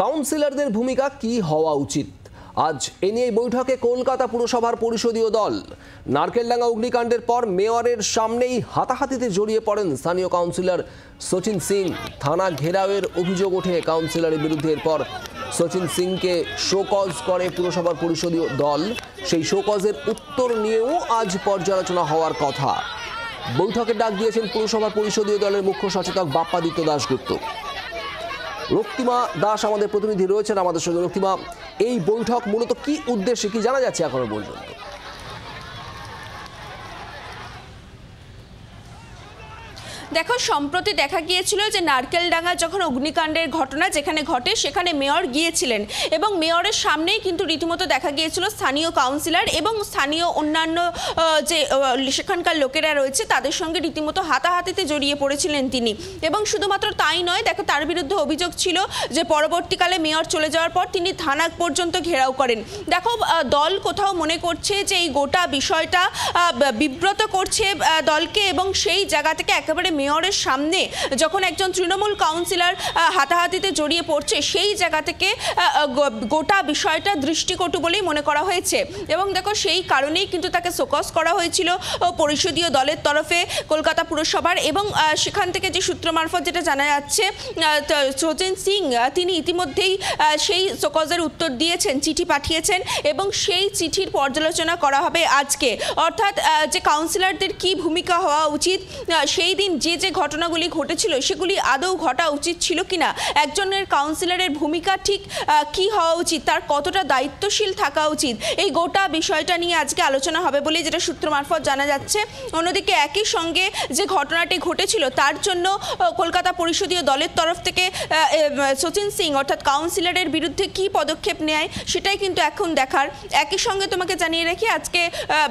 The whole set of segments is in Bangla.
কাউন্সিলরদের ভূমিকা কি হওয়া উচিত? আজ এ নিয়ে বৈঠকে কলকাতা পুরসভার পরিষদীয় দল। নারকেলডাঙ্গা অগ্নিকাণ্ডের পর মেয়রের সামনেই হাতাহাতিতে জড়িয়ে পড়েন স্থানীয় কাউন্সিলর সচিন সিং। থানা ঘেরাওয়ের অভিযোগ ওঠে কাউন্সিলরের বিরুদ্ধে। এরপর সচিন সিংকে শোকজ করে পুরসভার পরিষদীয় দল। সেই শোকজের উত্তর নিয়েও আজ পর্যালোচনা হওয়ার কথা। বৈঠকের ডাক দিয়েছেন পুরসভার পরিষদীয় দলের মুখ্য সচেতক বাপ্পাদিত্য দাশগুপ্ত। রক্তিমা দাস আমাদের প্রতিনিধি রয়েছেন আমাদের সঙ্গে। রক্তিমা, এই বৈঠক মূলত কি উদ্দেশ্যে, কি জানা যাচ্ছে এখনো পর্যন্ত? দেখো, সম্প্রতি দেখা গিয়েছিল যে নারকেলডাঙ্গা যখন অগ্নিকাণ্ডের ঘটনা যেখানে ঘটে সেখানে মেয়র গিয়েছিলেন এবং মেয়রের সামনেই কিন্তু রীতিমতো দেখা গিয়েছিল স্থানীয় কাউন্সিলর এবং স্থানীয় অন্যান্য যে সেখানকার লোকেরা রয়েছে তাদের সঙ্গে রীতিমতো হাতাহাতিতে জড়িয়ে পড়েছিলেন তিনি। এবং শুধুমাত্র তাই নয়, দেখো তার বিরুদ্ধে অভিযোগ ছিল যে পরবর্তীকালে মেয়র চলে যাওয়ার পর তিনি থানা পর্যন্ত ঘেরাও করেন। দেখো, দল কোথাও মনে করছে যে এই গোটা বিষয়টা বিব্রত করছে দলকে এবং সেই জায়গা থেকে একেবারে মেয়রের সামনে যখন একজন তৃণমূল কাউন্সিলর হাতাহাতিতে জড়িয়ে পড়ছে সেই জায়গা থেকে গোটা বিষয়টা দৃষ্টিকটু বলেই মনে করা হয়েছে। এবং দেখো, সেই কারণেই কিন্তু তাকে শোকজ করা হয়েছিল পরিষদীয় দলের তরফে কলকাতা পুরসভার। এবং সেখান থেকে যে সূত্র মারফত যেটা জানা যাচ্ছে, সচিন সিং তিনি ইতিমধ্যেই সেই শোকজের উত্তর দিয়েছেন, চিঠি পাঠিয়েছেন এবং সেই চিঠির পর্যালোচনা করা হবে আজকে। অর্থাৎ যে কাউন্সিলরদের কি ভূমিকা হওয়া উচিত, সেই দিন যে যে ঘটনাগুলি ঘটেছিল সেগুলি আদৌ ঘটা উচিত ছিল কিনা, একজনের কাউন্সিলরের ভূমিকা ঠিক কি হওয়া উচিত, তার কতটা দায়িত্বশীল থাকা উচিত, এই গোটা বিষয়টা নিয়ে আজকে আলোচনা হবে বলে যেটা সূত্র মারফত জানা যাচ্ছে। অন্যদিকে একই সঙ্গে যে ঘটনাটি ঘটেছিল তার জন্য কলকাতা পরিষদীয় দলের তরফ থেকে সচিন সিং অর্থাৎ কাউন্সিলরের বিরুদ্ধে কি পদক্ষেপ নেয় সেটাই কিন্তু এখন দেখার। একই সঙ্গে তোমাকে জানিয়ে রাখি, আজকে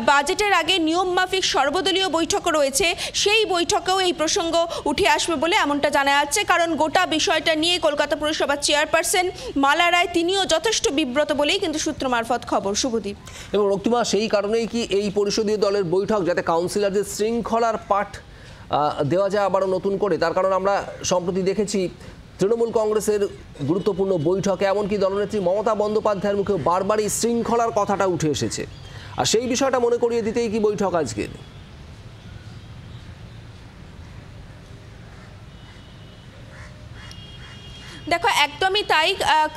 বাজেটের আগে নিয়ম মাফিক সর্বদলীয় বৈঠক রয়েছে, সেই বৈঠকেও এই প্রসঙ্গ উঠে আসবে বলে এমনটা জানা যাচ্ছে। কারণ গোটা বিষয়টা নিয়ে কলকাতা পুরসভার চেয়ারপারসন মালা রায় তিনিও যথেষ্ট বিব্রত বলেই কিন্তু সূত্র মারফত খবর। শুভদীপ এবং রক্তিমা, সেই কারণেই কি এই পরিষদীয় দলের বৈঠক, যাতে কাউন্সিলরদের শৃঙ্খলার পাঠ দেওয়া যায় আবারও নতুন করে? তার কারণ আমরা সম্প্রতি দেখেছি তৃণমূল কংগ্রেসের গুরুত্বপূর্ণ বৈঠকে এমনকি দলনেত্রী মমতা বন্দ্যোপাধ্যায়ের মুখে বারবারই শৃঙ্খলার কথাটা উঠে এসেছে। আর সেই বিষয়টা মনে করিয়ে দিতেই কি বৈঠক আজকের? দেখো, একদমই তাই।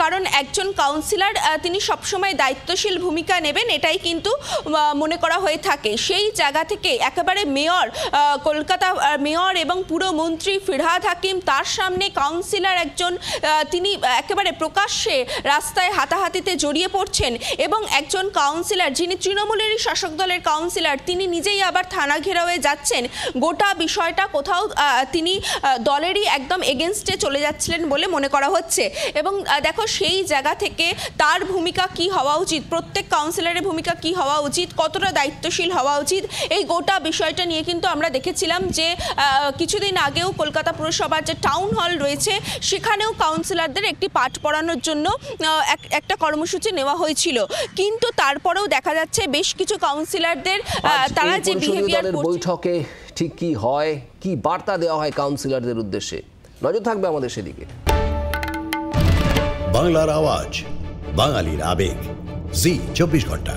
কারণ একজন কাউন্সিলর তিনি সবসময় দায়িত্বশীল ভূমিকা নেবেন, এটাই কিন্তু মনে করা হয়ে থাকে। সেই জায়গা থেকে একেবারে মেয়র, কলকাতা মেয়র এবং পুরমন্ত্রী ফিরহাদ হাকিম, তার সামনে কাউন্সিলর একজন তিনি একেবারে প্রকাশ্যে রাস্তায় হাতাহাতিতে জড়িয়ে পড়ছেন এবং একজন কাউন্সিলর যিনি তৃণমূলেরই শাসক দলের কাউন্সিলর তিনি নিজেই আবার থানা ঘেরাওয়ে যাচ্ছেন। গোটা বিষয়টা কোথাও তিনি দলেরই একদম এগেনস্টে চলে যাচ্ছিলেন বলে মনে করা হচ্ছে। এবং দেখো, সেই জায়গা থেকে তার ভূমিকা কি হওয়া উচিত, প্রত্যেক কাউন্সিলরের ভূমিকা কি হওয়া উচিত, কতটা দায়িত্বশীল হওয়া উচিত, এই গোটা বিষয়টা নিয়ে কিন্তু আমরা দেখেছিলাম যে কিছুদিন আগেও কলকাতা পুরসভার যে টাউন হল রয়েছে সেখানেও কাউন্সিলরদের একটি পাঠ পড়ানোর জন্য একটা কর্মসূচি নেওয়া হয়েছিল। কিন্তু তারপরেও দেখা যাচ্ছে বেশ কিছু কাউন্সিলরদের তারা যে বিহেভিয়ার বৈঠকে ঠিক কি হয়, কি বার্তা দেওয়া হয় কাউন্সিলরদের উদ্দেশ্যে, নজর থাকবে আমাদের সেদিকে। বাংলার আওয়াজ, বাঙালির আবেগ, জি 24 ঘন্টা।